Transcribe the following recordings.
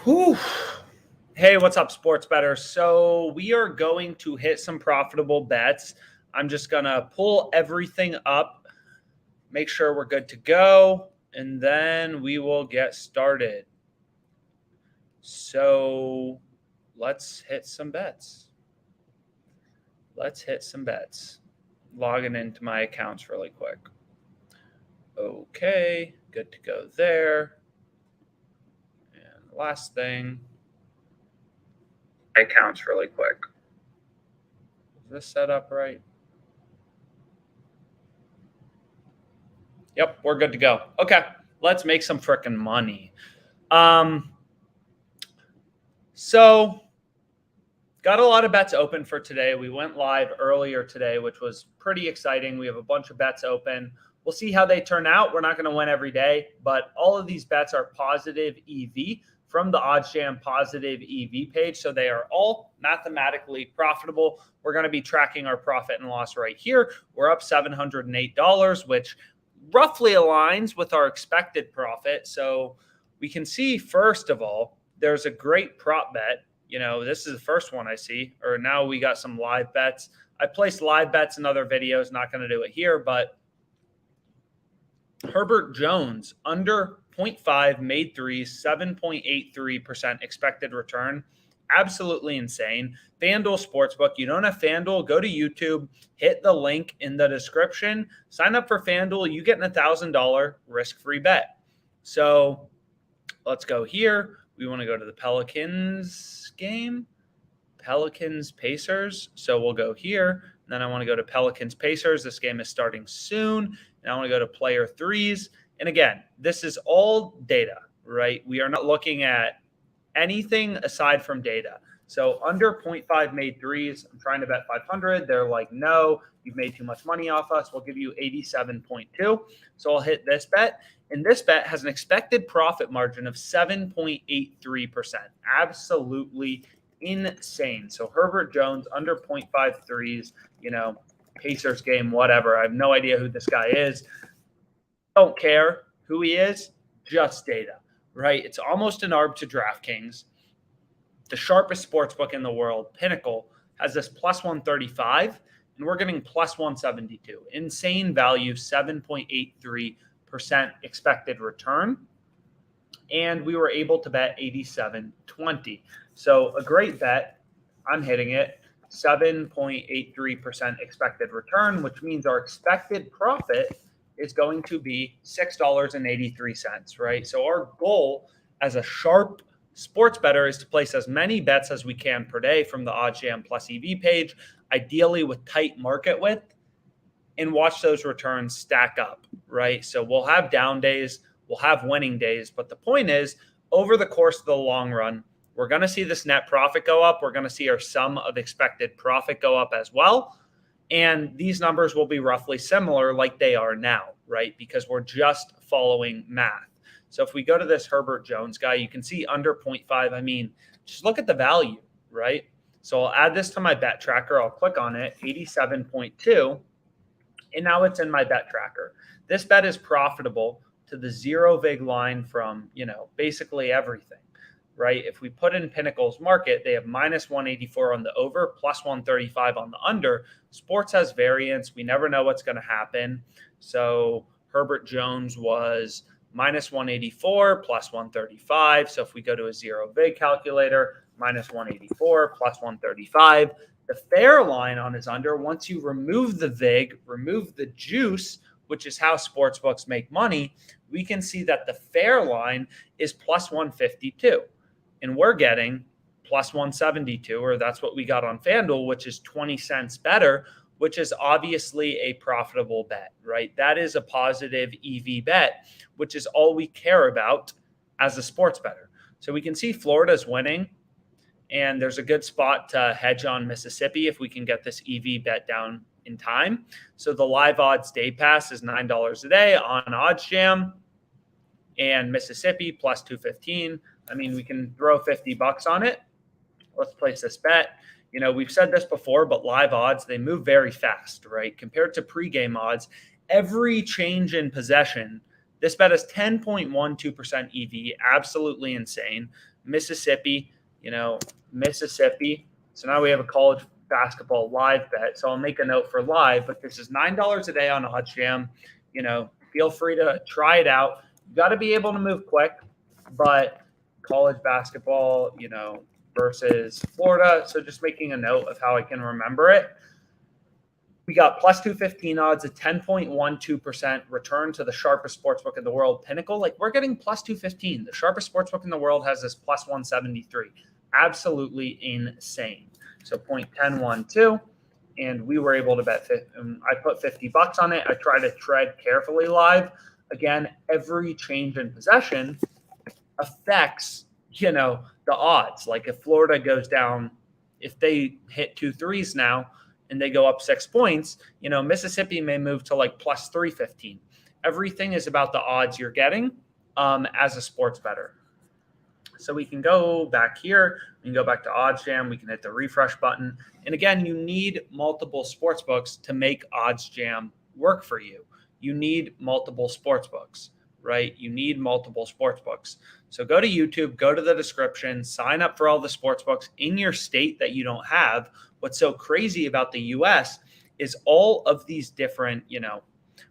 Whew. Hey, what's up, sports bettors? So we are going to hit some profitable bets. I'm just going to pull everything up, make sure we're good to go, and then we will get started. So let's hit some bets. Logging into my accounts really quick. Okay, good to go there. And last thing, accounts really quick. Is this set up right? Yep, we're good to go. Okay, let's make some freaking money. So got a lot of bets open for today. We went live earlier today, which was pretty exciting. We have a bunch of bets open. We'll see how they turn out. We're not going to win every day, but all of these bets are positive EV from the OddsJam positive EV page. So they are all mathematically profitable. We're going to be tracking our profit and loss right here. We're up $708, which roughly aligns with our expected profit. So we can see, first of all, there's a great prop bet. This is the first one I see, or now we got some live bets. I placed live bets in other videos, not going to do it here, but Herbert Jones under 0.5 made threes, 7.83% expected return. Absolutely insane. FanDuel Sportsbook. You don't have FanDuel, go to YouTube, hit the link in the description, sign up for FanDuel. You get a $1,000 risk-free bet. So let's go here. We want to go to the Pelicans game, Pelicans Pacers. So we'll go here. And then I want to go to Pelicans Pacers. This game is starting soon. And I want to go to player threes. And again, this is all data, right? We are not looking at anything aside from data. So under 0.5 made threes, I'm trying to bet 500. They're like, no, you've made too much money off us. We'll give you 87.2. So I'll hit this bet. And this bet has an expected profit margin of 7.83%. Absolutely insane. So Herbert Jones under 0.5 threes, Pacers game, whatever. I have no idea who this guy is. Don't care who he is, just data, right? It's almost an arb to DraftKings. The sharpest sports book in the world, Pinnacle, has this plus 135, and we're getting plus 172. Insane value, 7.83% expected return. And we were able to bet 87.20. So a great bet. I'm hitting it. 7.83% expected return, which means our expected profit is going to be $6.83, right? So our goal as a sharp sports bettor is to place as many bets as we can per day from the OddsJam plus EV page, ideally with tight market width, and watch those returns stack up, right? So we'll have down days, we'll have winning days, but the point is, over the course of the long run, we're going to see this net profit go up. We're going to see our sum of expected profit go up as well. And these numbers will be roughly similar like they are now, right? Because we're just following math. So if we go to this Herbert Jones guy, you can see under 0.5. I mean, just look at the value, right? So I'll add this to my bet tracker. I'll click on it, 87.2. And now it's in my bet tracker. This bet is profitable to the zero vig line from, basically everything. Right? If we put in Pinnacle's market, they have minus 184 on the over, plus 135 on the under. Sports has variance. We never know what's going to happen. So Herbert Jones was minus 184, plus 135. So if we go to a zero vig calculator, minus 184, plus 135. The fair line on his under, once you remove the vig, remove the juice, which is how sportsbooks make money, we can see that the fair line is plus 152. And we're getting plus 172, or that's what we got on FanDuel, which is 20 cents better, which is obviously a profitable bet, right? That is a positive EV bet, which is all we care about as a sports bettor. So we can see Florida's winning, and there's a good spot to hedge on Mississippi if we can get this EV bet down in time. So the live odds day pass is $9 a day on OddsJam, and Mississippi plus 215. I mean, we can throw $50 on it. Let's place this bet. We've said this before, but live odds, they move very fast, right? Compared to pregame odds, every change in possession, this bet is 10.12% EV, absolutely insane. Mississippi, Mississippi. So now we have a college basketball live bet. So I'll make a note for live, but this is $9 a day on OddsJam. Feel free to try it out. You got to be able to move quick, but college basketball, versus Florida. So just making a note of how I can remember it. We got plus 215 odds, a 10.12% return to the sharpest sportsbook in the world, Pinnacle. Like, we're getting plus 215. The sharpest sportsbook in the world has this plus 173. Absolutely insane. So 0.1012, and we were able to bet. I put $50 on it. I try to tread carefully live. Again, every change in possession affects, the odds. Like if Florida goes down, if they hit 2 threes now, and they go up 6 points, Mississippi may move to like plus 315. Everything is about the odds you're getting as a sports bettor. So we can go back here. We can go back to OddsJam. We can hit the refresh button. And again, you need multiple sports books to make OddsJam work for you. You need multiple sports books, right? You need multiple sports books. So go to YouTube, go to the description, sign up for all the sports books in your state that you don't have. What's so crazy about the US is all of these different,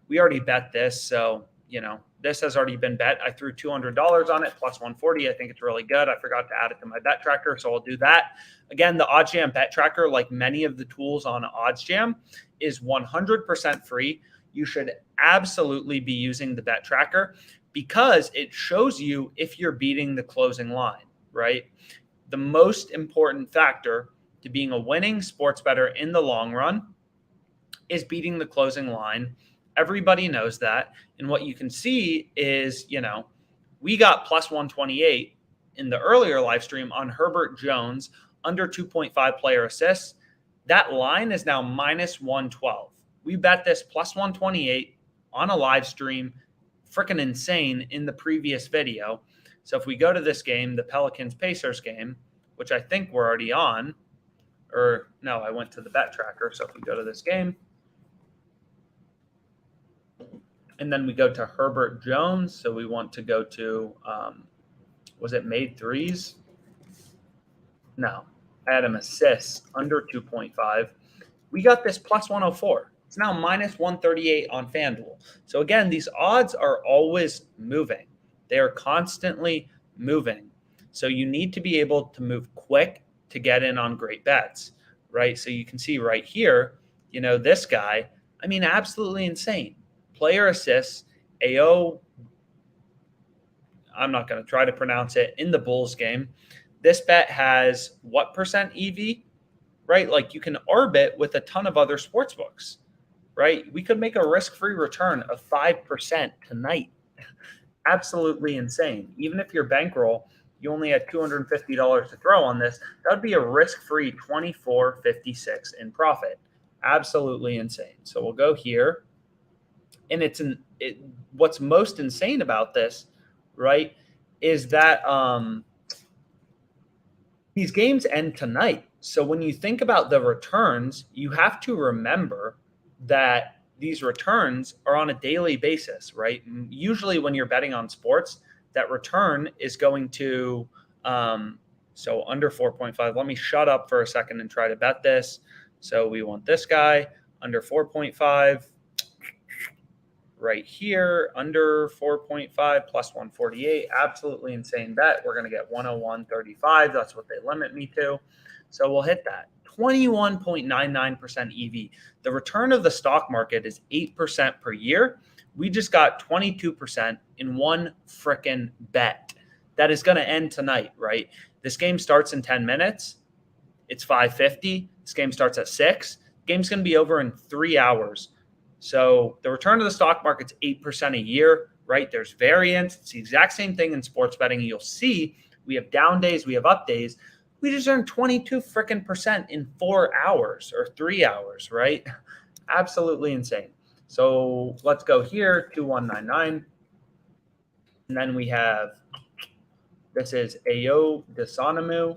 we already bet this. So, this has already been bet. I threw $200 on it, plus 140. I think it's really good. I forgot to add it to my bet tracker, so I'll do that. Again, the OddsJam bet tracker, like many of the tools on OddsJam, is 100% free. You should absolutely be using the bet tracker because it shows you if you're beating the closing line, right? The most important factor to being a winning sports bettor in the long run is beating the closing line. Everybody knows that. And what you can see is, we got plus 128 in the earlier live stream on Herbert Jones under 2.5 player assists. That line is now minus 112. We bet this plus 128 on a live stream, freaking insane, in the previous video. So if we go to this game, the Pelicans-Pacers game, which I think we're already on, or no, I went to the bet tracker. So if we go to this game, and then we go to Herbert Jones. So we want to go to, was it made threes? No, I had him assists under 2.5. We got this plus 104. It's now minus 138 on FanDuel. So again, these odds are always moving. They are constantly moving. So you need to be able to move quick to get in on great bets, right? So you can see right here, this guy, absolutely insane. Player assists, AO, I'm not going to try to pronounce it, in the Bulls game. This bet has what percent EV, right? Like you can arbit with a ton of other sports books, right? We could make a risk-free return of 5% tonight. Absolutely insane. Even if your bankroll, you only had $250 to throw on this, that would be a risk-free $24.56 in profit. Absolutely insane. So we'll go here. And what's most insane about this, right, is that these games end tonight. So when you think about the returns, you have to remember that these returns are on a daily basis, right? Usually when you're betting on sports, that return is going to, so under 4.5. Let me shut up for a second and try to bet this. So we want this guy under 4.5. Right here, under 4.5 plus 148. Absolutely insane bet. We're going to get 101.35. That's what they limit me to. So we'll hit that. 21.99% EV. The return of the stock market is 8% per year. We just got 22% in one frickin' bet. That is going to end tonight, right? This game starts in 10 minutes. It's 5:50. This game starts at 6. Game's going to be over in 3 hours. So the return of the stock market's 8% a year, right? There's variance. It's the exact same thing in sports betting. You'll see we have down days, we have up days. We just earned 22% in 4 hours or 3 hours, right? Absolutely insane. So let's go here, 2199. And then we have, this is Ao Desanomu.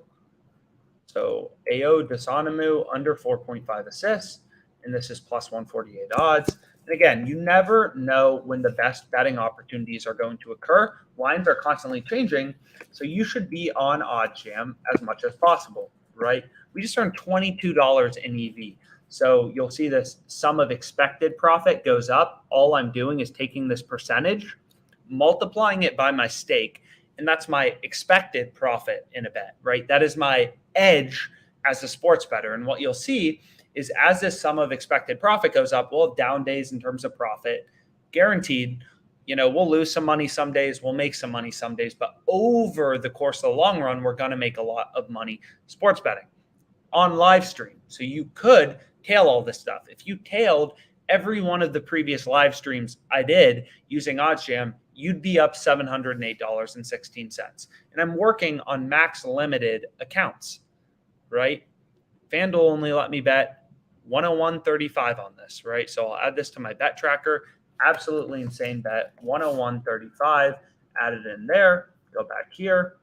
So Ao Desanomu under 4.5 assists. And this is plus 148 odds. And again, you never know when the best betting opportunities are going to occur. Lines are constantly changing, so you should be on OddsJam as much as possible, right? We just earned $22 in EV. So you'll see this sum of expected profit goes up. All I'm doing is taking this percentage, multiplying it by my stake, and that's my expected profit in a bet, right? That is my edge as a sports bettor. And what you'll see is as this sum of expected profit goes up, we'll have down days in terms of profit, guaranteed. We'll lose some money some days, we'll make some money some days, but over the course of the long run, we're going to make a lot of money sports betting on live stream. So you could tail all this stuff. If you tailed every one of the previous live streams I did using OddsJam, you'd be up $708.16. And I'm working on max limited accounts, right? FanDuel only let me bet 101.35 on this, right? So I'll add this to my bet tracker. Absolutely insane bet, 101.35. Add it in there. Go back here.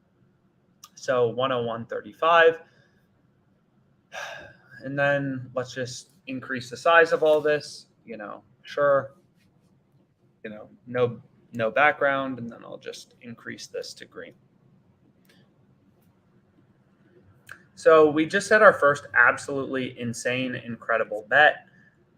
So 101.35. And then let's just increase the size of all this. Sure. No background, and then I'll just increase this to green. So we just had our first absolutely insane, incredible bet.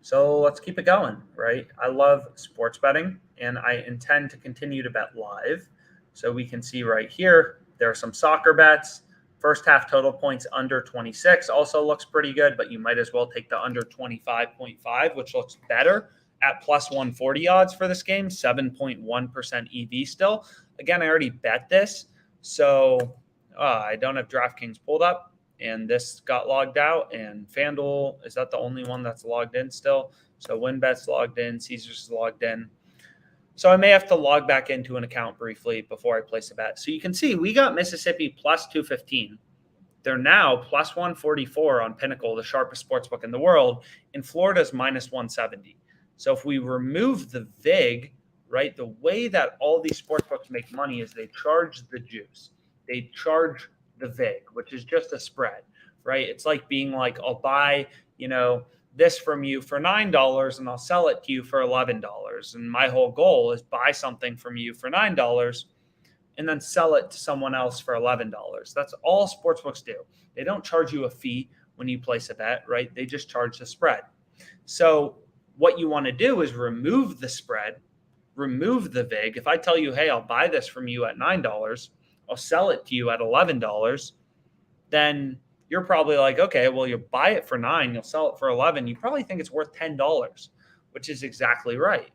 So let's keep it going, right? I love sports betting, and I intend to continue to bet live. So we can see right here, there are some soccer bets. First half total points under 26 also looks pretty good, but you might as well take the under 25.5, which looks better at plus 140 odds for this game, 7.1% EV still. Again, I already bet this, so I don't have DraftKings pulled up, and this got logged out, and FanDuel, is that the only one that's logged in still? So WinBet's logged in, Caesars is logged in. So I may have to log back into an account briefly before I place a bet. So you can see we got Mississippi plus 215. They're now plus 144 on Pinnacle, the sharpest sportsbook in the world, and Florida's minus 170. So if we remove the VIG, right, the way that all these sportsbooks make money is they charge the juice. They charge the VIG, which is just a spread, right? It's like being like, I'll buy, this from you for $9 and I'll sell it to you for $11. And my whole goal is buy something from you for $9 and then sell it to someone else for $11. That's all sportsbooks do. They don't charge you a fee when you place a bet, right? They just charge the spread. So what you want to do is remove the spread, remove the VIG. If I tell you, hey, I'll buy this from you at $9, I'll sell it to you at $11, then you're probably like, okay, well, you'll buy it for $9, you'll sell it for $11. You probably think it's worth $10, which is exactly right?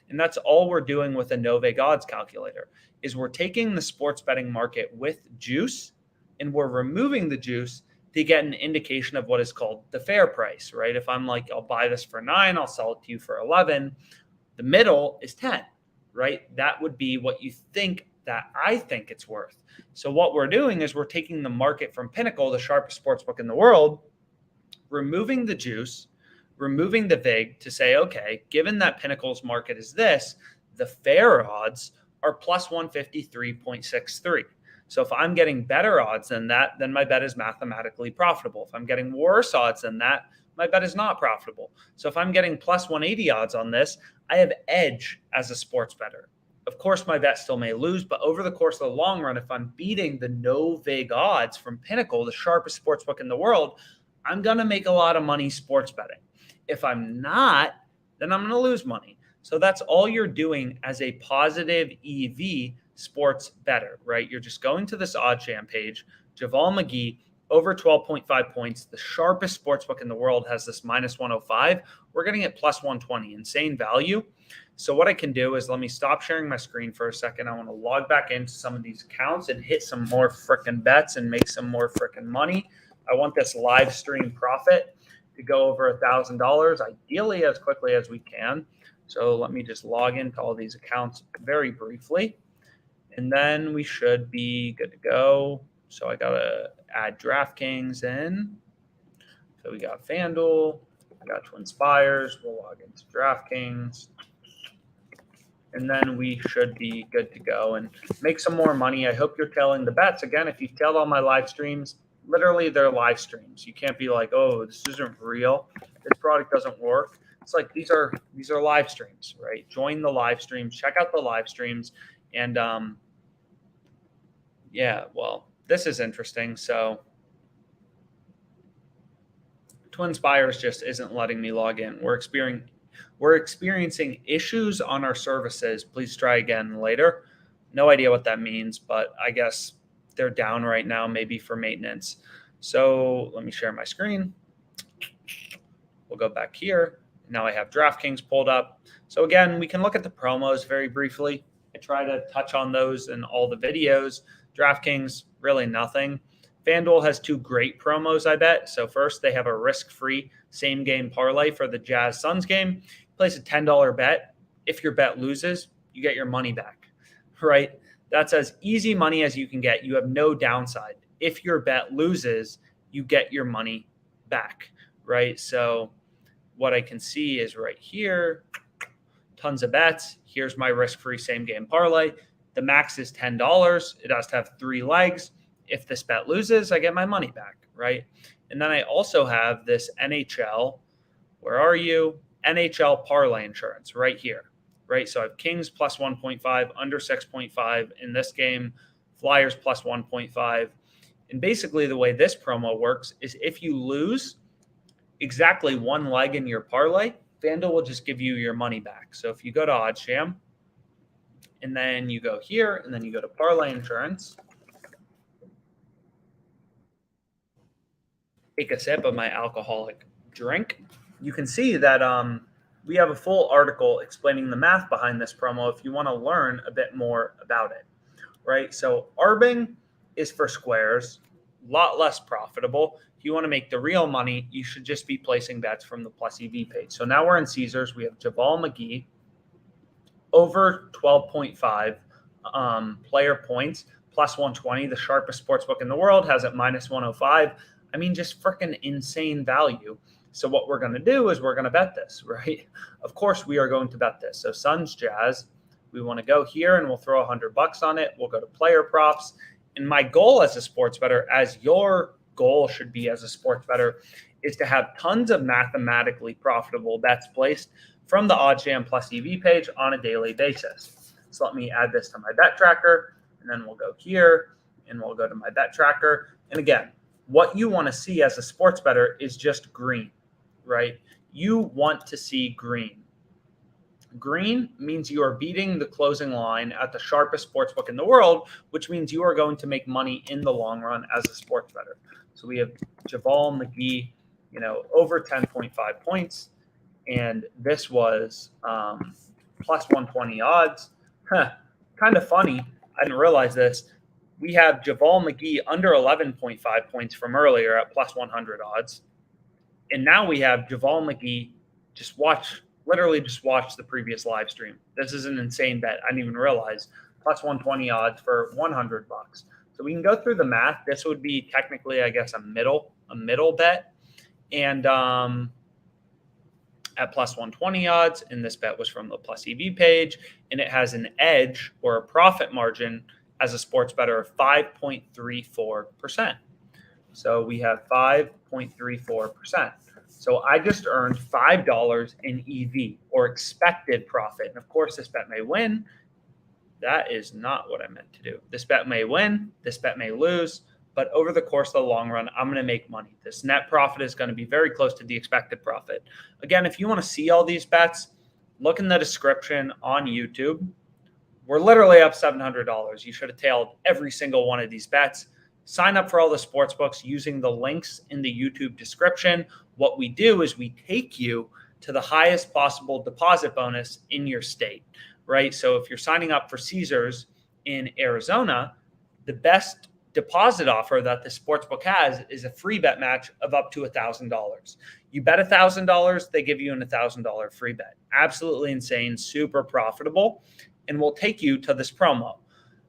And that's all we're doing with a no-vig odds calculator is we're taking the sports betting market with juice and we're removing the juice to get an indication of what is called the fair price, right? If I'm like, I'll buy this for $9, I'll sell it to you for $11, the middle is 10, right? That would be what you think that I think it's worth. So what we're doing is we're taking the market from Pinnacle, the sharpest sportsbook in the world, removing the juice, removing the VIG to say, okay, given that Pinnacle's market is this, the fair odds are plus 153.63. So if I'm getting better odds than that, then my bet is mathematically profitable. If I'm getting worse odds than that, my bet is not profitable. So if I'm getting plus 180 odds on this, I have edge as a sports bettor. Of course, my bet still may lose, but over the course of the long run, if I'm beating the no vig odds from Pinnacle, the sharpest sportsbook in the world, I'm going to make a lot of money sports betting. If I'm not, then I'm going to lose money. So that's all you're doing as a positive EV sports bettor, right? You're just going to this OddsJam page, Javal McGee, over 12.5 points. The sharpest sportsbook in the world has this minus 105. We're getting it plus 120, insane value. So what I can do is let me stop sharing my screen for a second. I want to log back into some of these accounts and hit some more freaking bets and make some more freaking money. I want this live stream profit to go over $1,000, ideally as quickly as we can. So let me just log into all these accounts very briefly, and then we should be good to go. So I got to add DraftKings in. So we got FanDuel, we got TwinSpires. We'll log into DraftKings. And then we should be good to go and make some more money. I hope you're tailing the bets. Again, if you tailed all my live streams, literally they're live streams. You can't be like, oh, this isn't real. This product doesn't work. It's like these are live streams, right? Join the live streams, check out the live streams, and yeah, well, this is interesting. So Twin Spires just isn't letting me log in. We're experiencing issues on our services. Please try again later. No idea what that means, but I guess they're down right now, maybe for maintenance. So let me share my screen. We'll go back here. Now I have DraftKings pulled up. So again, we can look at the promos very briefly. I try to touch on those in all the videos. DraftKings, really nothing. FanDuel has two great promos, I bet. So first, they have a risk-free same-game parlay for the Jazz Suns game. Place a $10 bet. If your bet loses, you get your money back, right? That's as easy money as you can get. You have no downside. If your bet loses, you get your money back, right? So what I can see is right here, tons of bets. Here's my risk-free same-game parlay. The max is $10. It has to have 3 legs. If this bet loses, I get my money back, right? And then I also have this NHL, where are you? NHL Parlay Insurance right here, right? So I have Kings plus 1.5, under 6.5 in this game, Flyers plus 1.5. And basically the way this promo works is if you lose exactly 1 leg in your parlay, FanDuel will just give you your money back. So if you go to OddsJam, and then you go here, and then you go to Parlay Insurance, take a sip of my alcoholic drink, you can see that we have a full article explaining the math behind this promo if you want to learn a bit more about it, right? So arbing is for squares, a lot less profitable. If you want to make the real money, you should just be placing bets from the Plus EV page. So now we're in Caesars. We have Javal McGee over 12.5 player points, plus 120. The sharpest sportsbook in the world has it minus 105. I mean, just freaking insane value. So what we're going to do is we're going to bet this, right? Of course, we are going to bet this. So Suns Jazz, we want to go here and we'll throw $100 on it. We'll go to player props. And my goal as a sports bettor, as your goal should be as a sports bettor, is to have tons of mathematically profitable bets placed from the OddsJam Plus EV page on a daily basis. So let me add this to my bet tracker, and then we'll go here and we'll go to my bet tracker. And again, what you want to see as a sports bettor is just green, right? You want to see green. Green means you are beating the closing line at the sharpest sportsbook in the world, which means you are going to make money in the long run as a sports bettor. So we have Javal McGee, over 10.5 points. And this was plus 120 odds. Kind of funny. I didn't realize this. We have Javal McGee under 11.5 points from earlier at plus 100 odds. And now we have Javal McGee. Literally just watch the previous live stream. This is an insane bet. I didn't even realize. Plus 120 odds for $100. So we can go through the math. This would be technically, I guess, a middle bet. And at plus 120 odds, and this bet was from the Plus EV page, and it has an edge or a profit margin as a sports bettor of 5.34%. So we have 5.34%. So I just earned $5 in EV or expected profit. And of course, this bet may win. That is not what I meant to do. This bet may win. This bet may lose. But over the course of the long run, I'm going to make money. This net profit is going to be very close to the expected profit. Again, if you want to see all these bets, look in the description on YouTube. We're literally up $700. You should have tailed every single one of these bets. Sign up for all the sports books using the links in the YouTube description. What we do is we take you to the highest possible deposit bonus in your state, right? So if you're signing up for Caesars in Arizona, the best deposit offer that the sportsbook has is a free bet match of up to $1,000. You bet $1,000, they give you an $1,000 free bet. Absolutely insane, super profitable, and we'll take you to this promo.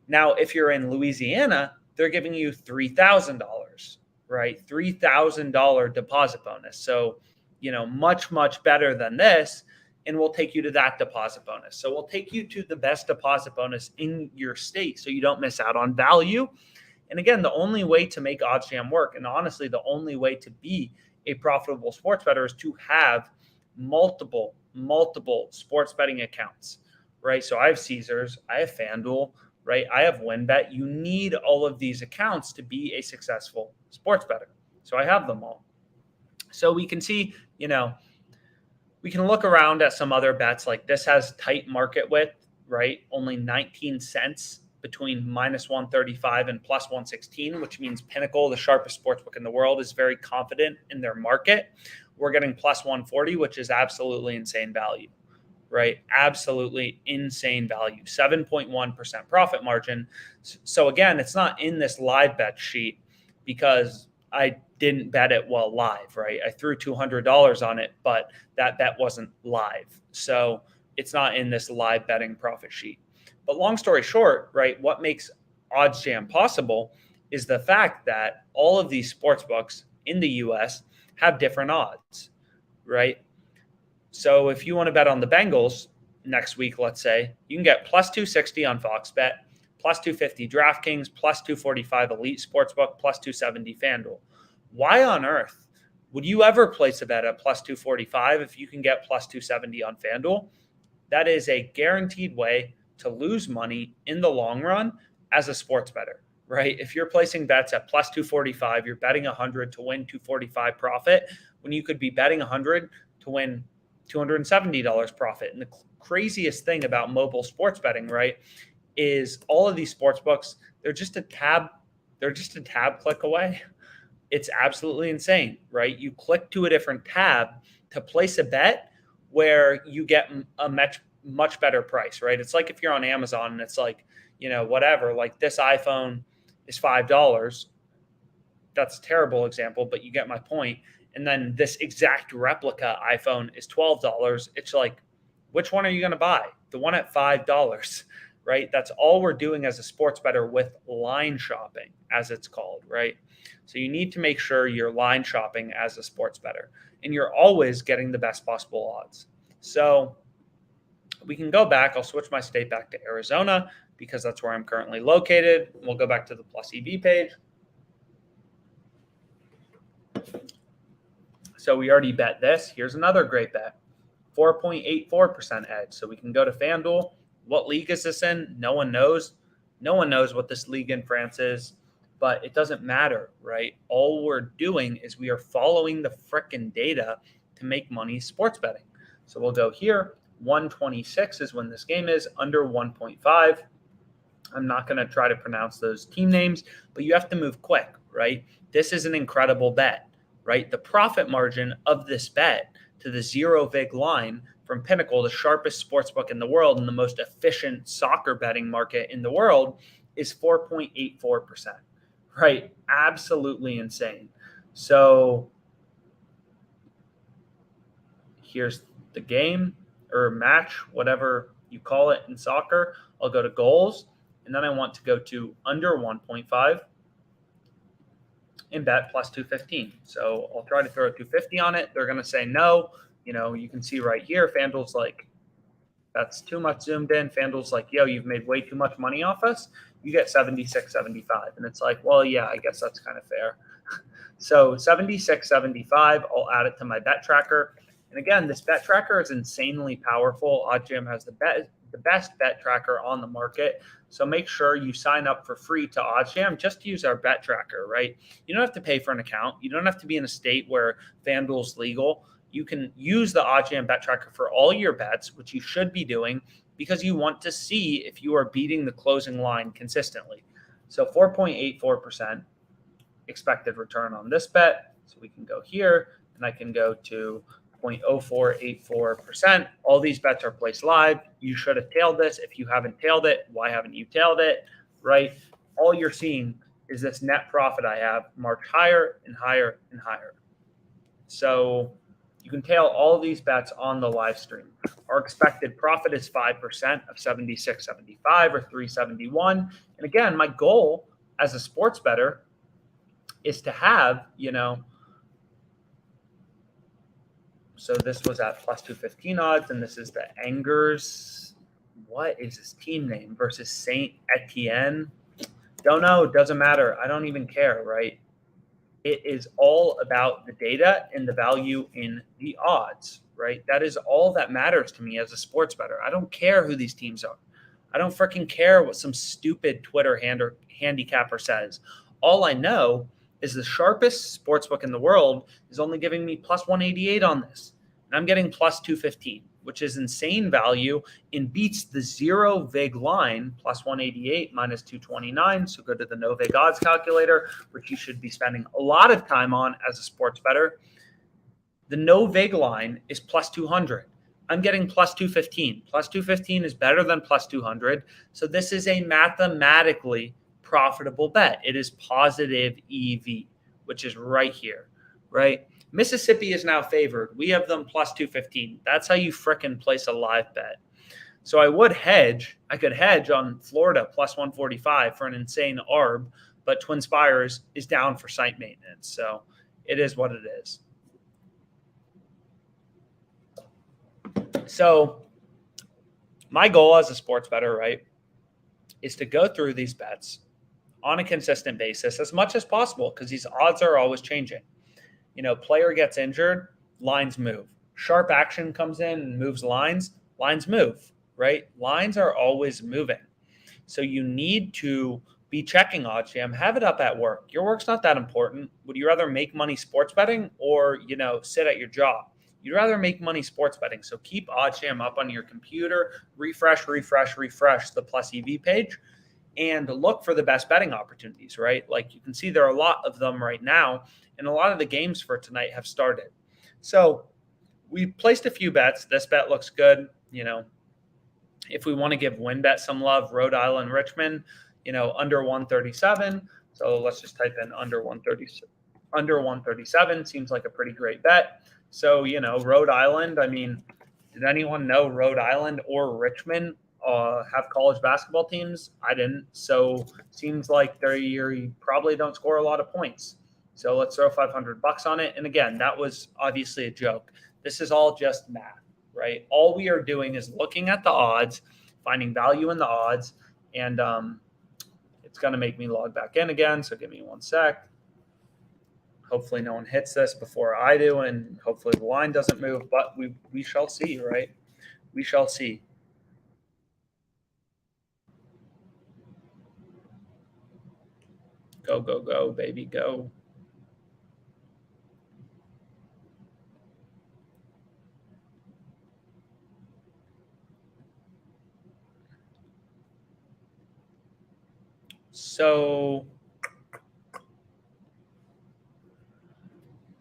Now, if you're in Louisiana, they're giving you $3,000, right? $3,000 deposit bonus. So, much, much better than this. And we'll take you to that deposit bonus. So we'll take you to the best deposit bonus in your state so you don't miss out on value. And again, the only way to make OddsJam work, and honestly, the only way to be a profitable sports bettor is to have multiple sports betting accounts, right? So I have Caesars, I have FanDuel, right? I have WinBet. You need all of these accounts to be a successful sports bettor. So I have them all. So we can see, we can look around at some other bets. Like this has tight market width, right? Only 19 cents between minus 135 and plus 116, which means Pinnacle, the sharpest sportsbook in the world, is very confident in their market. We're getting plus 140, which is absolutely insane value, right? Absolutely insane value. 7.1% profit margin. So again, it's not in this live bet sheet because I didn't bet it while live, right? I threw $200 on it, but that bet wasn't live. So it's not in this live betting profit sheet. But long story short, right, what makes OddsJam possible is the fact that all of these sports books in the US have different odds, right? So if you want to bet on the Bengals next week, let's say, you can get plus 260 on Fox Bet, plus 250 DraftKings, plus 245 Elite Sportsbook, plus 270 FanDuel. Why on earth would you ever place a bet at plus 245 if you can get plus 270 on FanDuel? That is a guaranteed way to lose money in the long run as a sports bettor, right? If you're placing bets at plus 245, you're betting 100 to win 245 profit when you could be betting 100 to win $270 profit. And the craziest thing about mobile sports betting, right, is all of these sports books, they're just a tab click away. It's absolutely insane, right? You click to a different tab to place a bet where you get a much better price, right? It's like if you're on Amazon and it's like, whatever, like this iPhone is $5. That's a terrible example, but you get my point. And then this exact replica iPhone is $12. It's like, which one are you going to buy? The one at $5, right? That's all we're doing as a sports bettor with line shopping, as it's called, right? So you need to make sure you're line shopping as a sports bettor, and you're always getting the best possible odds. So we can go back. I'll switch my state back to Arizona because that's where I'm currently located. We'll go back to the Plus EV page. So we already bet this. Here's another great bet, 4.84% edge. So we can go to FanDuel. What league is this in? No one knows. No one knows what this league in France is, but it doesn't matter, right? All we're doing is we are following the frickin' data to make money sports betting. So we'll go here. 126 is when this game is, under 1.5. I'm not going to try to pronounce those team names, but you have to move quick, right? This is an incredible bet, right? The profit margin of this bet to the zero vig line from Pinnacle, the sharpest sportsbook in the world and the most efficient soccer betting market in the world, is 4.84%, right? Absolutely insane. So here's the game or match, whatever you call it in soccer. I'll go to goals, and then I want to go to under 1.5 and bet plus 215. So I'll try to throw 250 on it. They're going to say no. You can see right here, FanDuel's like, that's too much zoomed in. FanDuel's like, yo, you've made way too much money off us. You get 76.75. And it's like, well, yeah, I guess that's kind of fair. So 76.75, I'll add it to my bet tracker. And again, this bet tracker is insanely powerful. OddsJam has the best bet tracker on the market. So make sure you sign up for free to OddsJam just to use our bet tracker, right? You don't have to pay for an account. You don't have to be in a state where FanDuel's legal. You can use the OddsJam bet tracker for all your bets, which you should be doing because you want to see if you are beating the closing line consistently. So 4.84% expected return on this bet. So we can go here and I can go to 0.0484%. All these bets are placed live. You should have tailed this. If you haven't tailed it, why haven't you tailed it, right? All you're seeing is this net profit I have march higher and higher and higher. So you can tail all of these bets on the live stream. Our expected profit is 5% of 76.75 or 371. And again, my goal as a sports bettor is to have, so this was at plus 215 odds, and this is the Angers. What is his team name versus Saint Etienne? Don't know. Doesn't matter. I don't even care, right? It is all about the data and the value in the odds, right? That is all that matters to me as a sports bettor. I don't care who these teams are. I don't freaking care what some stupid Twitter handicapper says. All I know is the sharpest sportsbook in the world is only giving me plus 188 on this. And I'm getting plus 215, which is insane value and beats the zero vig line, plus 188 minus 229. So go to the no vig odds calculator, which you should be spending a lot of time on as a sports bettor. The no vig line is plus 200. I'm getting plus 215. Plus 215 is better than plus 200. So this is a mathematically profitable bet. It is positive EV, which is right here, right? Mississippi is now favored. We have them plus 215. That's how you frickin' place a live bet. So I would hedge. I could hedge on Florida plus 145 for an insane ARB, but Twin Spires is down for site maintenance. So it is what it is. So my goal as a sports bettor, right, is to go through these bets on a consistent basis as much as possible because these odds are always changing. You know, player gets injured, lines move. Sharp action comes in and moves lines move, right? Lines are always moving. So you need to be checking OddsJam, have it up at work. Your work's not that important. Would you rather make money sports betting or, you know, sit at your job? You'd rather make money sports betting. So keep OddsJam up on your computer, refresh the plus EV page, and look for the best betting opportunities, right? Like you can see there are a lot of them right now, and a lot of the games for tonight have started. So we placed a few bets. This bet looks good. You know, if we want to give WinBet some love, Rhode Island, Richmond, you know, under 137. So let's just type in under 130. Under 137 seems like a pretty great bet. So, you know, Rhode Island, I mean, did anyone know Rhode Island or Richmond have college basketball teams? I didn't. So seems like they probably don't score a lot of points. So let's throw $500 on it. And again, that was obviously a joke. This is all just math, right? All we are doing is looking at the odds, finding value in the odds, and it's going to make me log back in again. So give me 1 sec. Hopefully no one hits this before I do, and hopefully the line doesn't move, but we shall see, right? We shall see. Go, go, go, baby, go. So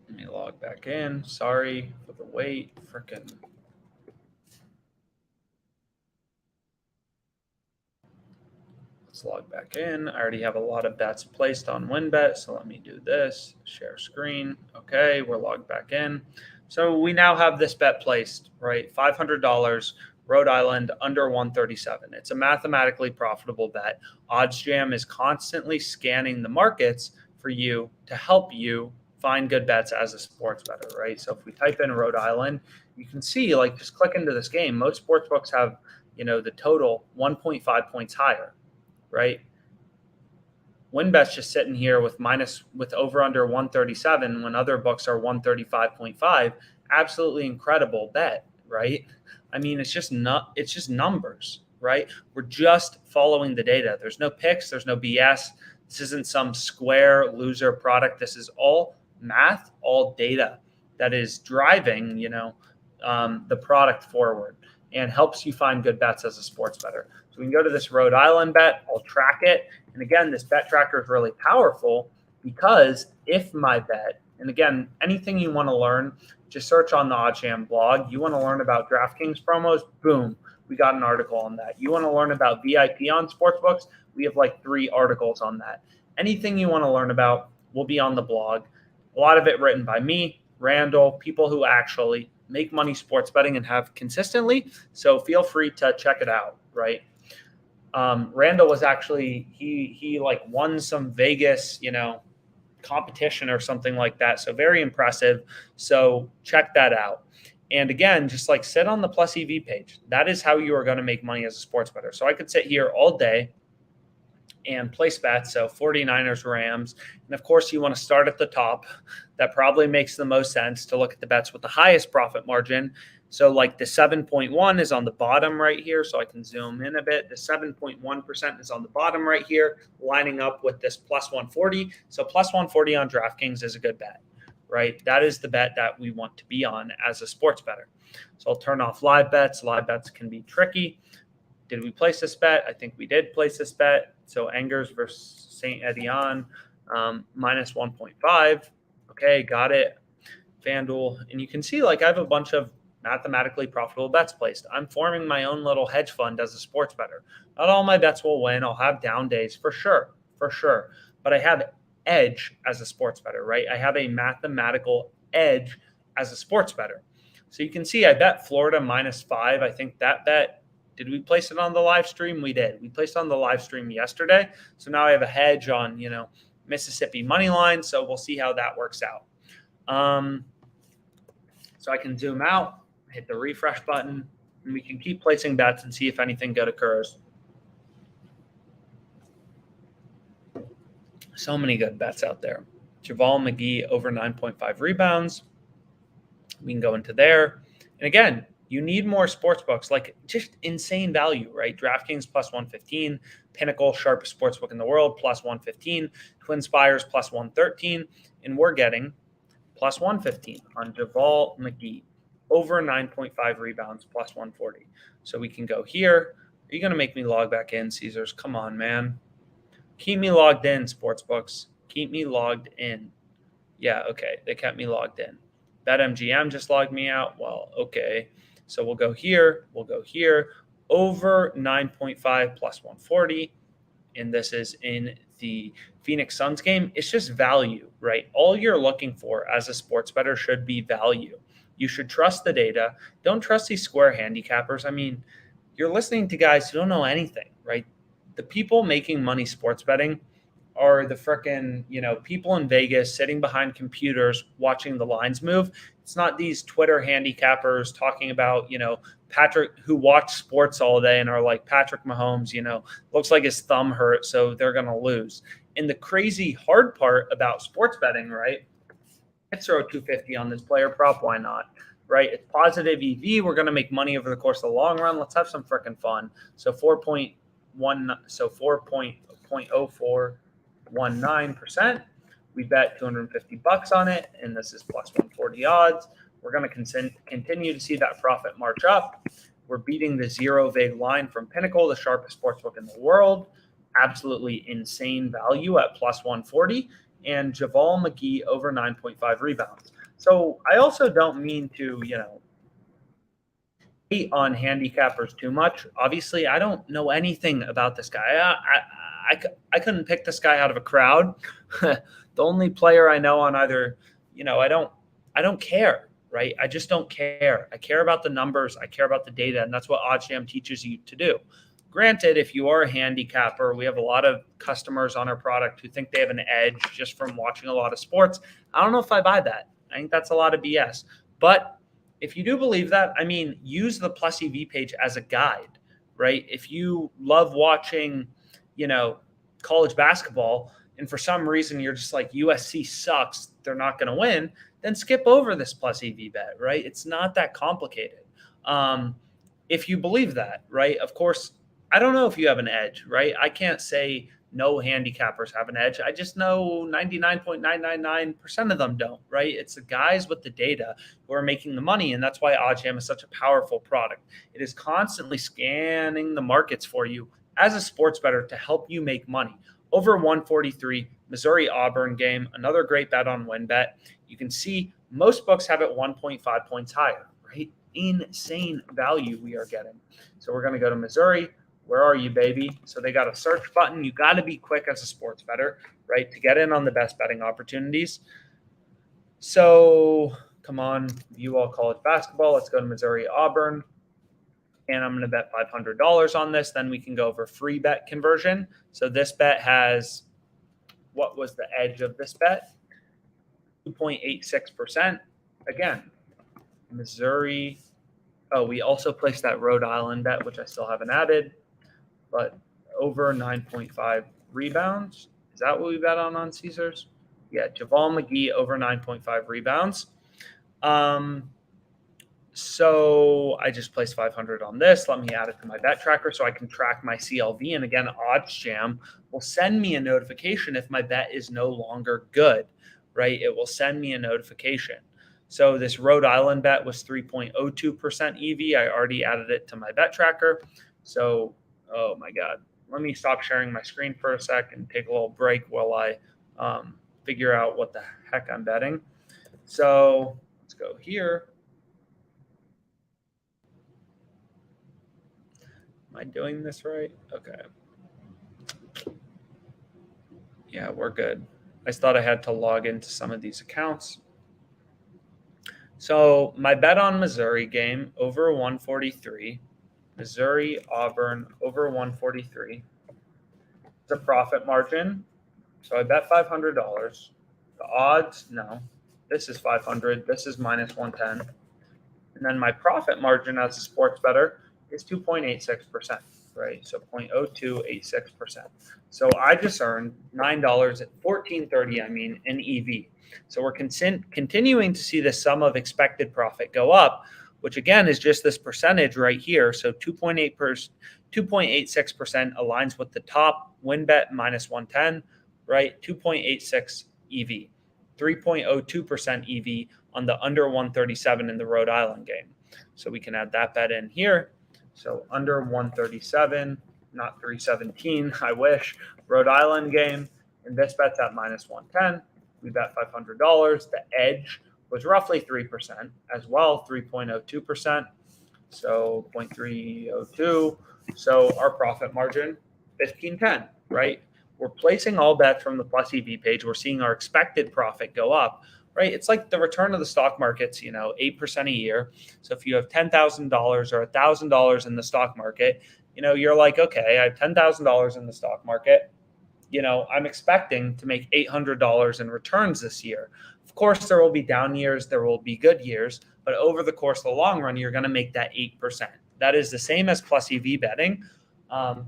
let me log back in. Sorry for the wait. Frickin'. Let's log back in. I already have a lot of bets placed on WinBet, so let me do this. Share screen. Okay, we're logged back in. So we now have this bet placed, right? $500, Rhode Island under 137. It's a mathematically profitable bet. OddsJam is constantly scanning the markets for you to help you find good bets as a sports bettor, right? So if we type in Rhode Island, you can see, like, just click into this game. Most sports books have, you know, the total 1.5 points higher, right? WinBet's just sitting here with over under 137 when other books are 135.5. Absolutely incredible bet, right? I mean, it's just numbers, right? We're just following the data. There's no picks, there's no BS. This isn't some square loser product. This is all math, all data that is driving, you know, the product forward and helps you find good bets as a sports bettor. So we can go to this Rhode Island bet. I'll track it. And again, this bet tracker is really powerful because if my bet, and again, anything you want to learn, just search on the OddsJam blog. You want to learn about DraftKings promos? Boom. We got an article on that. You want to learn about VIP on sportsbooks? We have like 3 articles on that. Anything you want to learn about will be on the blog. A lot of it written by me, Randall, people who actually make money sports betting and have consistently. So feel free to check it out, right? Randall was actually, he like won some Vegas, you know, competition or something like that. So very impressive. So check that out. And again, just like sit on the plus EV page. That is how you are going to make money as a sports bettor. So I could sit here all day and place bets. So 49ers, Rams. And of course, you want to start at the top. That probably makes the most sense to look at the bets with the highest profit margin. So like the 7.1 is on the bottom right here. So I can zoom in a bit. The 7.1% is on the bottom right here, lining up with this plus 140. So plus 140 on DraftKings is a good bet, right? That is the bet that we want to be on as a sports bettor. So I'll turn off live bets. Live bets can be tricky. Did we place this bet? I think we did place this bet. So Angers versus St. Etienne, minus 1.5. Okay, got it. FanDuel. And you can see like I have a bunch of mathematically profitable bets placed. I'm forming my own little hedge fund as a sports bettor. Not all my bets will win. I'll have down days for sure. But I have edge as a sports bettor, right? I have a mathematical edge as a sports bettor. So you can see I bet Florida minus 5. I think that bet, did we place it on the live stream? We did. We placed it on the live stream yesterday. So now I have a hedge on, Mississippi money line. So we'll see how that works out. So I can zoom out, hit the refresh button, and we can keep placing bets and see if anything good occurs. So many good bets out there. Javal McGee over 9.5 rebounds. We can go into there. And again, you need more sports books, like just insane value, right? DraftKings plus 115, Pinnacle, sharpest sportsbook in the world, plus 115, TwinSpires plus 113, and we're getting plus 115 on Javal McGee, over 9.5 rebounds, plus 140. So we can go here. Are you going to make me log back in, Caesars? Come on, man. Keep me logged in, sportsbooks. Keep me logged in. Yeah, okay. They kept me logged in. BetMGM just logged me out. Well, okay. So we'll go here. Over 9.5 plus 140. And this is in the Phoenix Suns game. It's just value, right? All you're looking for as a sports bettor should be value. You should trust the data. Don't trust these square handicappers. I mean, you're listening to guys who don't know anything, right? The people making money sports betting are the frickin', people in Vegas sitting behind computers watching the lines move. It's not these Twitter handicappers talking about, Patrick, who watch sports all day and are like, Patrick Mahomes, looks like his thumb hurt, so they're going to lose. And the crazy hard part about sports betting, right? Let's throw 250 on this player prop. Why not? Right? It's positive EV. We're going to make money over the course of the long run. Let's have some frickin' fun. So 4.0419%. We bet $250 on it, and this is plus 140 odds. We're going to continue to see that profit march up. We're beating the zero vig line from Pinnacle, the sharpest sportsbook in the world. Absolutely insane value at plus 140. And Javal McGee over 9.5 rebounds. So I also don't mean to, hate on handicappers too much. Obviously, I don't know anything about this guy. I couldn't pick this guy out of a crowd. The only player I know on either, I don't care, right? I just don't care. I care about the numbers. I care about the data, and that's what OddsJam teaches you to do. Granted, if you are a handicapper, we have a lot of customers on our product who think they have an edge just from watching a lot of sports. I don't know if I buy that. I think that's a lot of BS. But if you do believe that, use the Plus EV page as a guide, right? If you love watching, college basketball, and for some reason you're just like, USC sucks, they're not going to win, then skip over this Plus EV bet, right? It's not that complicated. If you believe that, right? Of course, I don't know if you have an edge, right? I can't say no handicappers have an edge. I just know 99.999% of them don't, right? It's the guys with the data who are making the money, and that's why OddsJam is such a powerful product. It is constantly scanning the markets for you as a sports bettor to help you make money. Over 143, Missouri-Auburn game, another great bet on WinBet. You can see most books have it 1.5 points higher, right? Insane value we are getting. So we're going to go to Missouri. Where are you, baby? So they got a search button. You got to be quick as a sports bettor, right, to get in on the best betting opportunities. So come on, view all college basketball. Let's go to Missouri-Auburn. And I'm going to bet $500 on this. Then we can go over free bet conversion. So this bet has, what was the edge of this bet? 2.86%. Again, Missouri. Oh, we also placed that Rhode Island bet, which I still haven't added. But over 9.5 rebounds. Is that what we bet on Caesars? Yeah, Javal McGee over 9.5 rebounds. So I just placed 500 on this. Let me add it to my bet tracker so I can track my CLV. And again, OddsJam will send me a notification if my bet is no longer good, right? It will send me a notification. So this Rhode Island bet was 3.02% EV. I already added it to my bet tracker. So, oh my God. Let me stop sharing my screen for a sec and take a little break while I figure out what the heck I'm betting. So let's go here. Am I doing this right? Okay. Yeah, we're good. I thought I had to log into some of these accounts. So my bet on Missouri game over 143, Missouri Auburn over 143. It's a profit margin. So I bet $500. The odds, no. This is 500. This is minus 110. And then my profit margin as a sports bettor is 2.86%, right? So 0.0286%. So I just earned $9 at $14.30, in EV. So we're continuing to see the sum of expected profit go up, which again is just this percentage right here. So 2.86% aligns with the top win bet minus 110, right? 2.86 EV, 3.02% EV on the under 137 in the Rhode Island game. So we can add that bet in here. So under 137, not 317, I wish, Rhode Island game. And this bet's at minus 110. We bet $500. The edge was roughly 3% as well, 3.02%. So 0.302. So our profit margin, 1510, right? We're placing all bets from the plus EV page. We're seeing our expected profit go up, right? It's like the return of the stock market's, 8% a year. So if you have $10,000 or $1,000 in the stock market, you're like, okay, I have $10,000 in the stock market. I'm expecting to make $800 in returns this year. Of course, there will be down years, there will be good years, but over the course of the long run, you're going to make that 8%. That is the same as plus EV betting.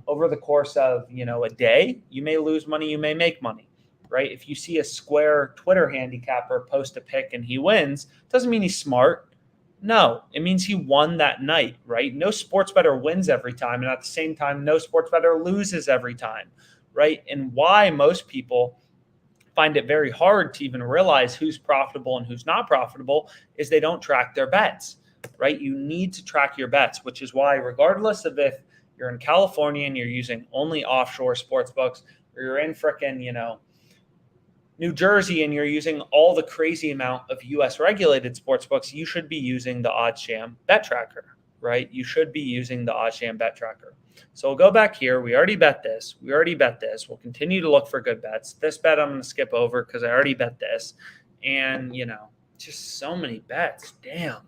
Over the course of, a day, you may lose money, you may make money, right? If you see a square Twitter handicapper post a pick and he wins, doesn't mean he's smart. No, it means he won that night, right? No sports bettor wins every time. And at the same time, no sports bettor loses every time, right? And why most people find it very hard to even realize who's profitable and who's not profitable is they don't track their bets, right? You need to track your bets, which is why regardless of if you're in California and you're using only offshore sports books, or you're in frickin', New Jersey and you're using all the crazy amount of US regulated sports books, you should be using the OddsJam bet tracker, right? You should be using the OddsJam bet tracker. So we'll go back here. We already bet this. We'll continue to look for good bets. This bet I'm going to skip over because I already bet this. And, just so many bets. Damn.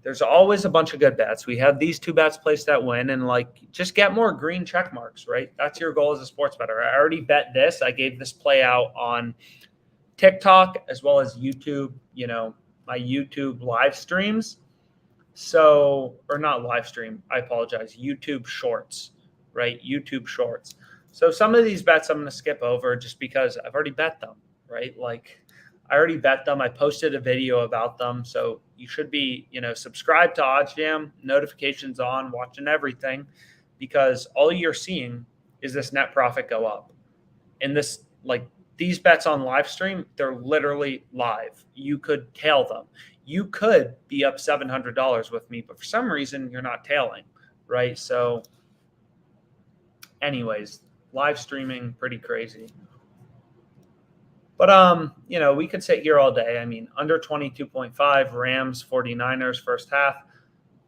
There's always a bunch of good bets. We have these two bets placed that win, and just get more green check marks, right? That's your goal as a sports bettor. I already bet this. I gave this play out on TikTok as well as YouTube, my YouTube live streams. So, or not live stream, I apologize, YouTube shorts, right? YouTube shorts. So some of these bets I'm going to skip over just because I've already bet them, right? I already bet them. I posted a video about them. So you should be, subscribed to OddsJam, notifications on, watching everything, because all you're seeing is this net profit go up. And these bets on live stream, they're literally live. You could tail them. You could be up $700 with me, but for some reason you're not tailing, right? So anyways, live streaming, pretty crazy. But, we could sit here all day. Under 22.5, Rams, 49ers first half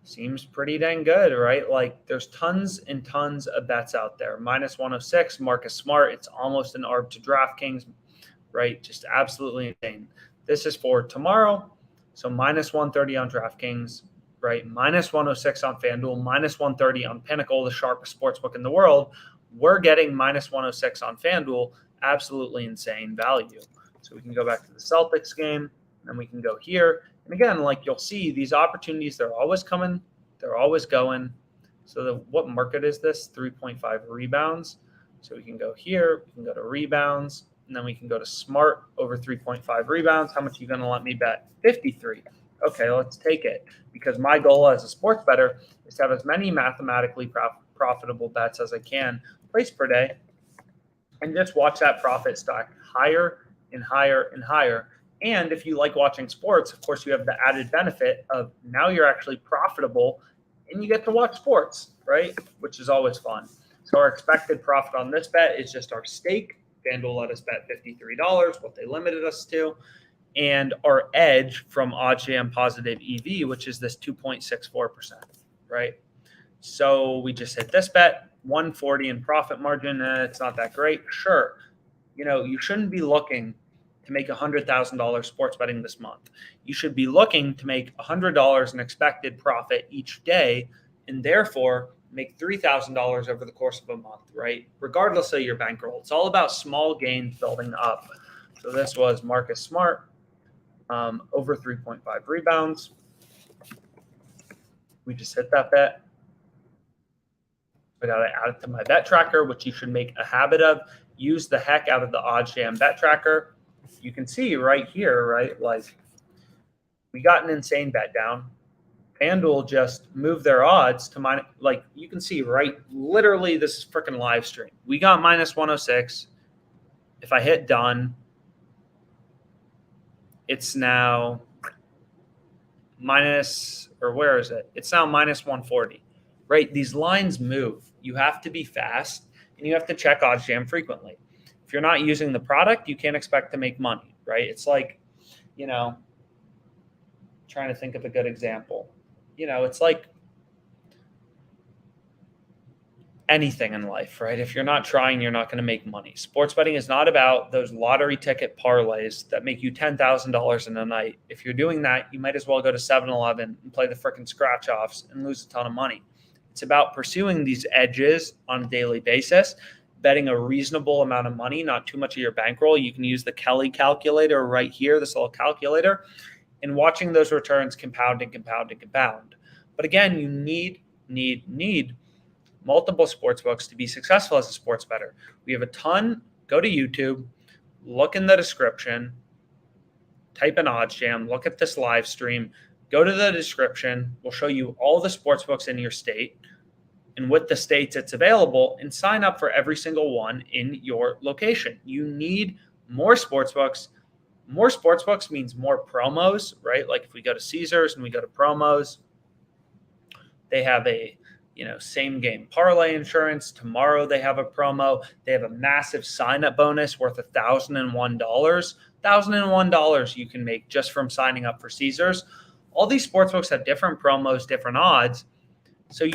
seems pretty dang good, right? There's tons and tons of bets out there. Minus 106, Marcus Smart. It's almost an ARB to DraftKings, right? Just absolutely insane. This is for tomorrow. So minus 130 on DraftKings, right? Minus 106 on FanDuel, minus 130 on Pinnacle, the sharpest sportsbook in the world. We're getting minus 106 on FanDuel. Absolutely insane value. So we can go back to the Celtics game, and we can go here. And again, you'll see these opportunities, they're always coming. They're always going. So what market is this? 3.5 rebounds. So we can go here, we can go to rebounds, and then we can go to smart over 3.5 rebounds. How much are you going to let me bet? 53. Okay, let's take it, because my goal as a sports bettor is to have as many mathematically profitable bets as I can place per day, and just watch that profit stack higher and higher and higher. And if you like watching sports, of course, you have the added benefit of now you're actually profitable and you get to watch sports, right? Which is always fun. So our expected profit on this bet is just our stake. FanDuel let us bet $53, what they limited us to, and our edge from OddsJam positive EV, which is this 2.64%, right? So we just hit this bet, 140 in profit margin. It's not that great. Sure, you shouldn't be looking to make $100,000 sports betting this month. You should be looking to make $100 in expected profit each day, and therefore make $3,000 over the course of a month, right? Regardless of your bankroll. It's all about small gains building up. So this was Marcus Smart, over 3.5 rebounds. We just hit that bet. I got to add it to my bet tracker, which you should make a habit of. Use the heck out of the OddsJam bet tracker. You can see right here, right? Like, we got an insane bet down. FanDuel just moved their odds to minus, like you can see, right? Literally, this is freaking live stream. We got minus 106. If I hit done, it's now minus, or where is it? It's now minus 140, right? These lines move. You have to be fast, and you have to check OddsJam frequently. If you're not using the product, you can't expect to make money, right? It's like, trying to think of a good example. It's like anything in life, right? If you're not trying, you're not going to make money. Sports betting is not about those lottery ticket parlays that make you $10,000 in a night. If you're doing that, you might as well go to 7-Eleven and play the freaking scratch offs and lose a ton of money. It's about pursuing these edges on a daily basis, betting a reasonable amount of money, not too much of your bankroll. You can use the Kelly calculator right here, this little calculator, and watching those returns compound and compound and compound. But again, you need multiple sports books to be successful as a sports bettor. We have a ton. Go to YouTube, look in the description, type in OddsJam, look at this live stream, go to the description. We'll show you all the sports books in your state and with the states it's available, and sign up for every single one in your location. You need more sports books. More sports books means more promos, right? Like if we go to Caesars and we go to promos, they have a same game parlay insurance. Tomorrow they have a promo. They have a massive sign-up bonus worth $1,001. $1,001 you can make just from signing up for Caesars. All these sportsbooks have different promos, different odds. So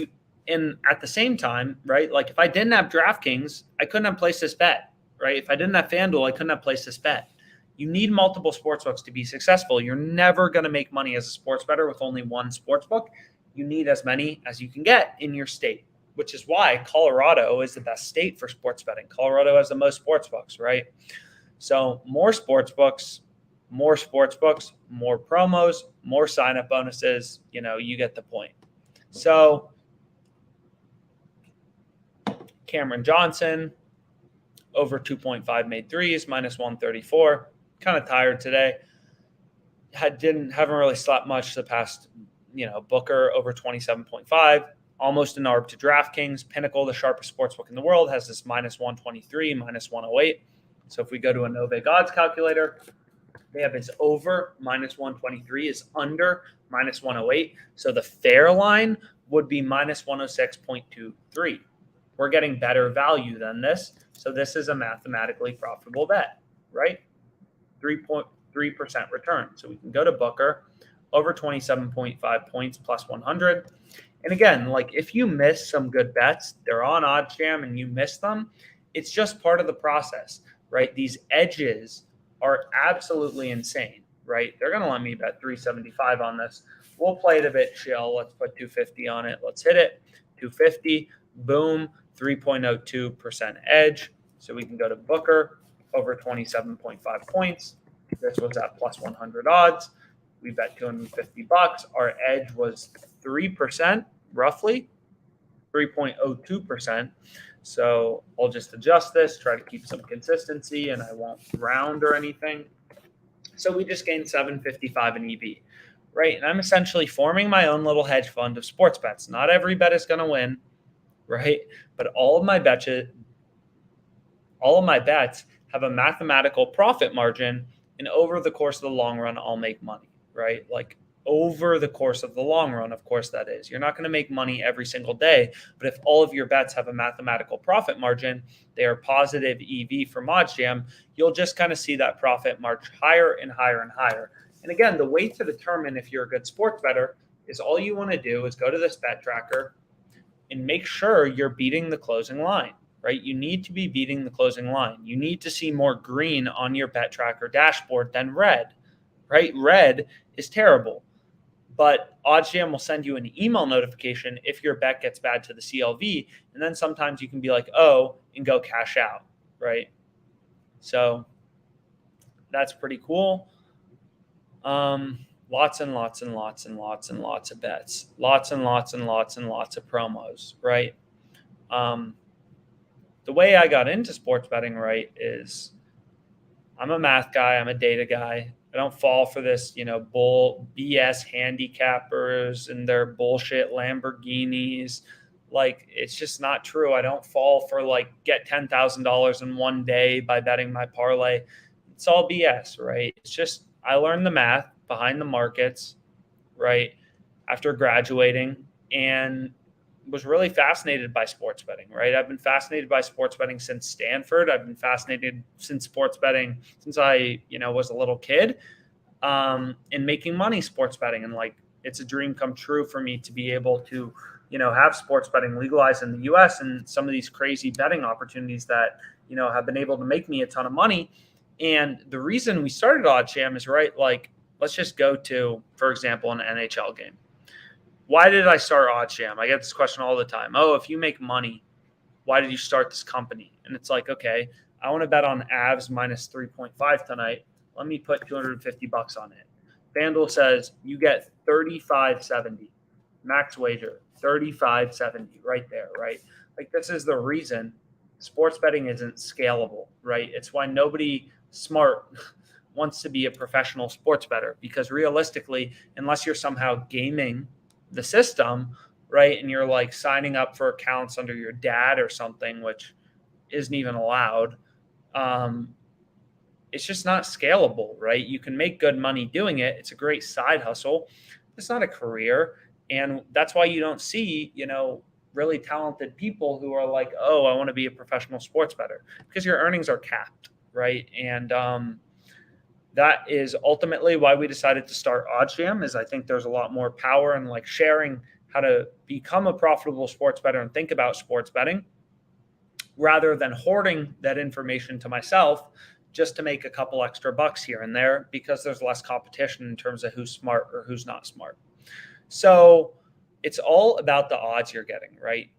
at the same time, right? Like if I didn't have DraftKings, I couldn't have placed this bet, right? If I didn't have FanDuel, I couldn't have placed this bet. You need multiple sportsbooks to be successful. You're never going to make money as a sports bettor with only one sportsbook. You need as many as you can get in your state, which is why Colorado is the best state for sports betting. Colorado has the most sports books, right? So more sports books, more promos, more sign-up bonuses. You get the point. So Cameron Johnson, over 2.5 made threes, minus 134. Kind of tired today. Haven't really slept much the past. Booker over 27.5, almost an ARB to DraftKings. Pinnacle, the sharpest sportsbook in the world, has this minus 123, minus 108. So if we go to a Novig odds calculator, they have his over minus 123 is under minus 108. So the fair line would be minus 106.23. We're getting better value than this. So this is a mathematically profitable bet, right? 3.3% return. So we can go to Booker, over 27.5 points plus 100. And again, like if you miss some good bets, they're on OddsJam and you miss them, it's just part of the process, right? These edges are absolutely insane, right? They're going to let me bet 375 on this. We'll play it a bit chill. Let's put 250 on it. Let's hit it. 250, boom, 3.02% edge. So we can go to Booker, over 27.5 points. This was at plus 100 odds. We bet $250. Our edge was 3%, roughly 3.02%. So I'll just adjust this, try to keep some consistency, and I won't round or anything. So we just gained 755 in EV, right? And I'm essentially forming my own little hedge fund of sports bets. Not every bet is going to win, right? But all of my bets have a mathematical profit margin, and over the course of the long run, I'll make money, right? Like over the course of the long run, of course, that is. You're not going to make money every single day, but if all of your bets have a mathematical profit margin, they are positive EV from OddsJam, you'll just kind of see that profit march higher and higher and higher. And again, the way to determine if you're a good sports bettor is all you want to do is go to this bet tracker and make sure you're beating the closing line, right? You need to be beating the closing line. You need to see more green on your bet tracker dashboard than red, right? Red is terrible. But OddsJam will send you an email notification if your bet gets bad to the CLV. And then sometimes you can be like, oh, and go cash out, right? So that's pretty cool. Lots and lots and lots and lots and lots of bets. Lots and lots and lots and lots of promos, right? The way I got into sports betting, right, is I'm a math guy. I'm a data guy. I don't fall for this, bull BS handicappers and their bullshit Lamborghinis. Like, it's just not true. I don't fall for get $10,000 in one day by betting my parlay. It's all BS, right? It's just, I learned the math behind the markets, right, after graduating, and was really fascinated by sports betting, right? I've been fascinated by sports betting since Stanford. I've been fascinated since sports betting since I, was a little kid, and making money sports betting. And it's a dream come true for me to be able to, have sports betting legalized in the US and some of these crazy betting opportunities that, have been able to make me a ton of money. And the reason we started OddsJam is, right, let's just go to, for example, an NHL game. Why did I start OddsJam? I get this question all the time. Oh, if you make money, why did you start this company? And it's like, okay, I want to bet on Avs minus 3.5 tonight. Let me put $250 on it. FanDuel says you get 35.70. Max wager, 35.70 right there, right? This is the reason sports betting isn't scalable, right? It's why nobody smart wants to be a professional sports bettor, because realistically, unless you're somehow gaming the system, right, and you're signing up for accounts under your dad or something, which isn't even allowed, it's just not scalable, right? You can make good money doing it. It's a great side hustle. It's not a career. And that's why you don't see, really talented people who are like, oh, I want to be a professional sports bettor, because your earnings are capped, right? And that is ultimately why we decided to start OddsJam. Is I think there's a lot more power in sharing how to become a profitable sports bettor and think about sports betting, rather than hoarding that information to myself just to make a couple extra bucks here and there, because there's less competition in terms of who's smart or who's not smart. So it's all about the odds you're getting, right?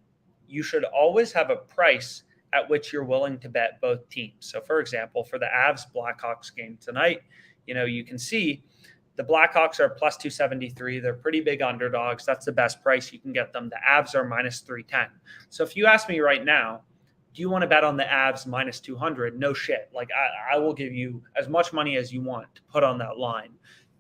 You should always have a price at which you're willing to bet both teams. So, for example, for the Avs Blackhawks game tonight, you can see the Blackhawks are plus 273. They're pretty big underdogs. That's the best price you can get them. The Avs are minus 310. So if you ask me right now, do you want to bet on the Avs minus 200? No shit. I will give you as much money as you want to put on that line.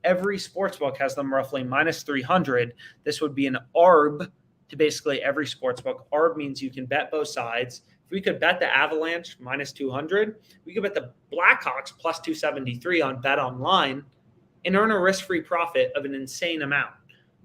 Every sportsbook has them roughly minus 300. This would be an ARB to basically every sportsbook. ARB means you can bet both sides. If we could bet the Avalanche minus 200, we could bet the Blackhawks plus 273 on Bet Online and earn a risk-free profit of an insane amount,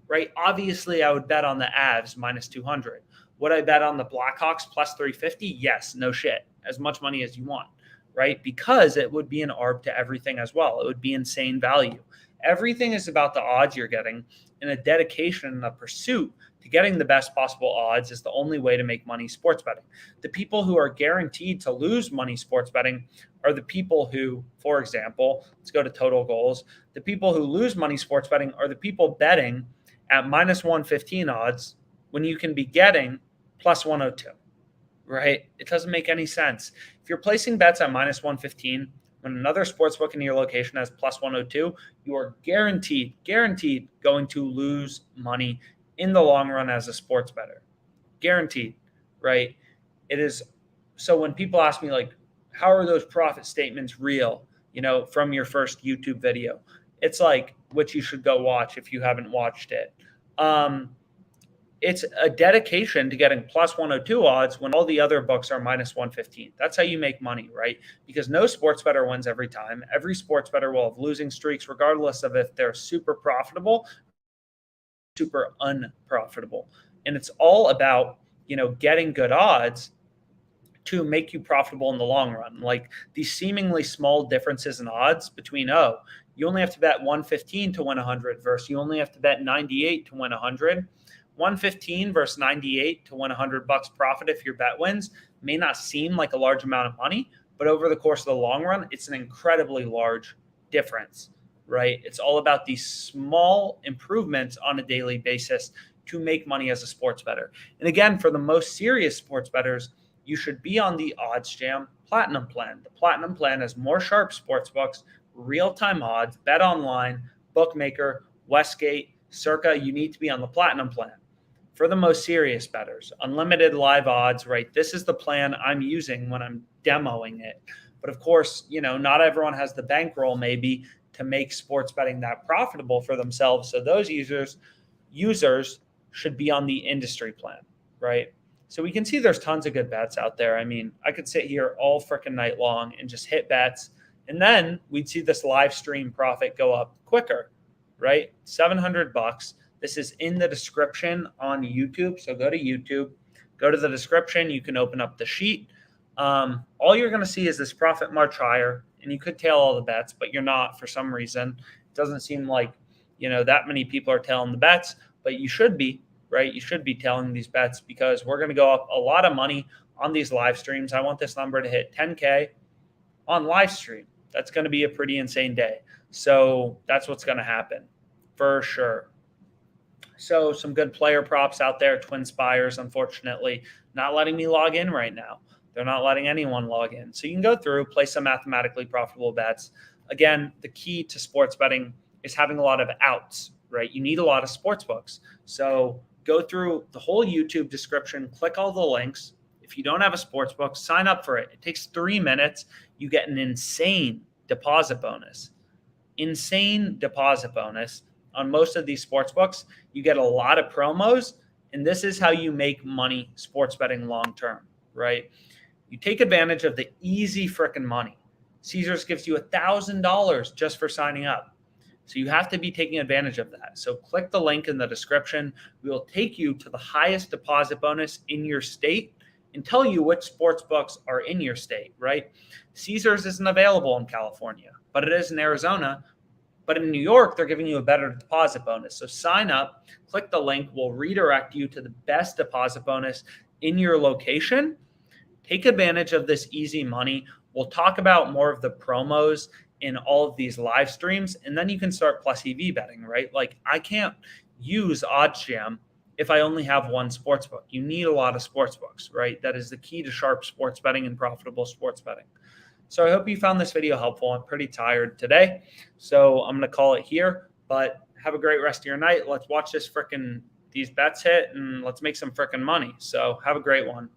right? Obviously, I would bet on the Avs minus 200. Would I bet on the Blackhawks plus 350? Yes, no shit. As much money as you want, right? Because it would be an ARB to everything as well. It would be insane value. Everything is about the odds you're getting, and a dedication and a pursuit to getting the best possible odds is the only way to make money sports betting. The people who are guaranteed to lose money sports betting are the people who, for example, let's go to total goals. The people who lose money sports betting are the people betting at minus 115 odds when you can be getting plus 102, right? It doesn't make any sense. If you're placing bets at minus 115, when another sportsbook in your location has plus 102, you are guaranteed going to lose money in the long run as a sports bettor. Guaranteed, right? it is. So when people ask me like, how are those profit statements real, from your first YouTube video, it's like, which you should go watch if you haven't watched it. It's a dedication to getting plus 102 odds when all the other books are minus 115. That's how you make money, right? Because no sports bettor wins every time. Every sports bettor will have losing streaks, regardless of if they're super profitable, super unprofitable. And it's all about, getting good odds to make you profitable in the long run. Like these seemingly small differences in odds between, you only have to bet 115 to win 100 versus you only have to bet 98 to win 100. 115 versus 98 to win $100 profit if your bet wins may not seem like a large amount of money, but over the course of the long run, it's an incredibly large difference, right? It's all about these small improvements on a daily basis to make money as a sports bettor. And again, for the most serious sports bettors, you should be on the OddsJam Platinum Plan. The Platinum Plan has more sharp sports books, real-time odds, bet online, bookmaker, Westgate, Circa. You need to be on the Platinum Plan. For the most serious bettors, unlimited live odds, right? This is the plan I'm using when I'm demoing it. But of course, not everyone has the bankroll maybe to make sports betting that profitable for themselves. So those users should be on the industry plan, right? So we can see there's tons of good bets out there. I mean, I could sit here all freaking night long and just hit bets, and then we'd see this live stream profit go up quicker, right? $700. This is in the description on YouTube. So go to YouTube, go to the description. You can open up the sheet. All you're going to see is this profit much higher, and you could tail all the bets, but you're not for some reason. It doesn't seem like, that many people are tailing the bets, but you should be, right? You should be tailing these bets because we're going to go up a lot of money on these live streams. I want this number to hit 10K on live stream. That's going to be a pretty insane day. So that's what's going to happen for sure. So some good player props out there. Twin Spires, unfortunately, not letting me log in right now. They're not letting anyone log in. So you can go through, play some mathematically profitable bets. Again, the key to sports betting is having a lot of outs, right? You need a lot of sports books. So go through the whole YouTube description, click all the links. If you don't have a sports book, sign up for it. It takes 3 minutes. You get an insane deposit bonus. Insane deposit bonus. On most of these sports books, you get a lot of promos, and this is how you make money sports betting long term, right? You take advantage of the easy frickin' money. Caesars gives you $1,000 just for signing up. So you have to be taking advantage of that. So click the link in the description. We will take you to the highest deposit bonus in your state and tell you which sports books are in your state, right? Caesars isn't available in California, but it is in Arizona. But in New York, they're giving you a better deposit bonus. So sign up, click the link. We'll redirect you to the best deposit bonus in your location. Take advantage of this easy money. We'll talk about more of the promos in all of these live streams, and then you can start plus EV betting, right? Like I can't use OddsJam if I only have one sports book. You need a lot of sports books, right? That is the key to sharp sports betting and profitable sports betting. So I hope you found this video helpful. I'm pretty tired today, so I'm going to call it here, but have a great rest of your night. Let's watch these bets hit, and let's make some frickin' money. So have a great one.